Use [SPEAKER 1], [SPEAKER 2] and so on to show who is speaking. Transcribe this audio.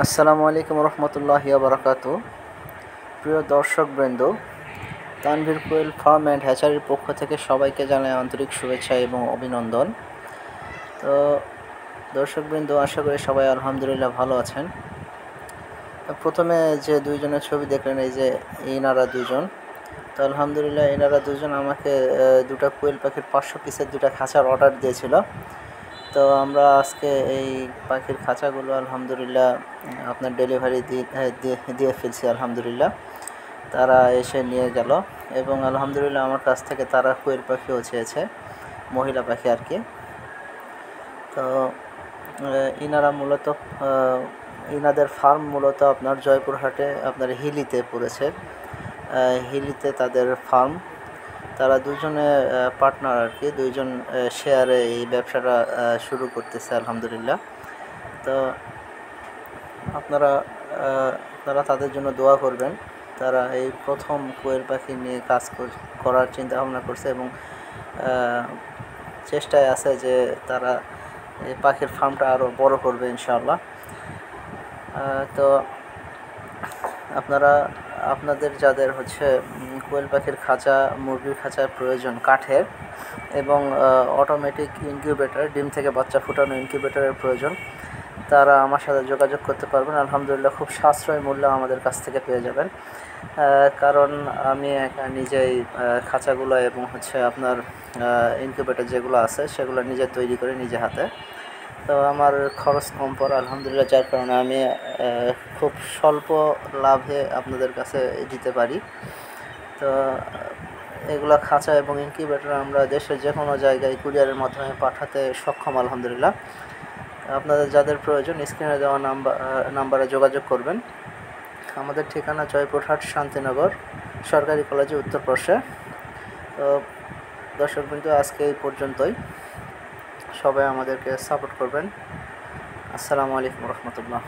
[SPEAKER 1] আসসালামু আলাইকুম রহমতুল্লাহি বারাকাতু। প্রিয় দর্শকবৃন্দ, তানভীর কোয়েল ফার্ম অ্যান্ড হ্যাচারির পক্ষ থেকে সবাইকে জানাই আন্তরিক শুভেচ্ছা এবং অভিনন্দন। তো দর্শকবৃন্দ, আশা করি সবাই আলহামদুলিল্লাহ ভালো আছেন। প্রথমে যে দুইজনের ছবি দেখলেন, এই যে ইনারা দুজন, তো আলহামদুলিল্লাহ এনারা দুজন আমাকে দুটা কোয়েল পাখির 500 পিসের দুটা খাঁচার অর্ডার দিয়েছিল। তো আমরা আজকে এই পাখির খাঁচাগুলো আলহামদুলিল্লাহ আপনার ডেলিভারি দিয়ে ফেলছি। আলহামদুলিল্লাহ তারা এসে নিয়ে গেল এবং আলহামদুলিল্লাহ আমার কাছ থেকে তারা কোয়েল পাখিও চেয়েছে, মহিলা পাখি আর কি। তো ইনারা মূলত ইনাদের ফার্ম মূলত আপনার জয়পুরহাটে আপনার হিলিতে পড়েছে। হিলিতে তাদের ফার্ম। তারা দুজনে পার্টনার আর কি, দুইজন শেয়ারে এই ব্যবসাটা শুরু করতেছে আলহামদুলিল্লাহ। তো আপনারা তাদের জন্য দোয়া করবেন। তারা এই প্রথম কোয়েল পাখি নিয়ে কাজ করার চিন্তা ভাবনা করছে এবং চেষ্টায় আছে যে তারা এই পাখির ফার্মটা আরও বড় করবে ইনশাআল্লাহ। তো আপনাদের যাদের হচ্ছে কোয়েল পাখির খাঁচা, মুরগির খাঁচার প্রয়োজন কাঠের এবং অটোমেটিক ইনকিউবেটর, ডিম থেকে বাচ্চা ফুটানো ইনকিউবেটরের প্রয়োজন, তারা আমার সাথে যোগাযোগ করতে পারবেন। আলহামদুলিল্লাহ খুব সাশ্রয় মূল্যে আমাদের কাছ থেকে পেয়ে যাবেন। কারণ আমি নিজেই খাঁচাগুলো এবং হচ্ছে আপনার ইনকিউবেটর যেগুলো আছে সেগুলো নিজে তৈরি করে নিজে হাতে। তো আমার খরচ কম পড়ে আলহামদুলিল্লাহ, যার কারণে আমি খুব স্বল্প লাভে আপনাদের কাছে দিতে পারি। তো এগুলো খাঁচা এবং ইনকিউবেটর আমরা দেশের যে কোনো জায়গায় কুরিয়ারের মাধ্যমে পাঠাতে সক্ষম আলহামদুলিল্লাহ। আপনাদের যাদের প্রয়োজন স্ক্রিনে দেওয়া নাম্বারে যোগাযোগ করবেন। আমাদের ঠিকানা জয়পুরহাট, শান্তিনগর সরকারি কলেজে উত্তর পাশে। তো দর্শকবৃন্দ, আজকে এই পর্যন্তই। সবাই আমাদেরকে সাপোর্ট করবেন। আসসালামু আলাইকুম রহমতুল্লাহ।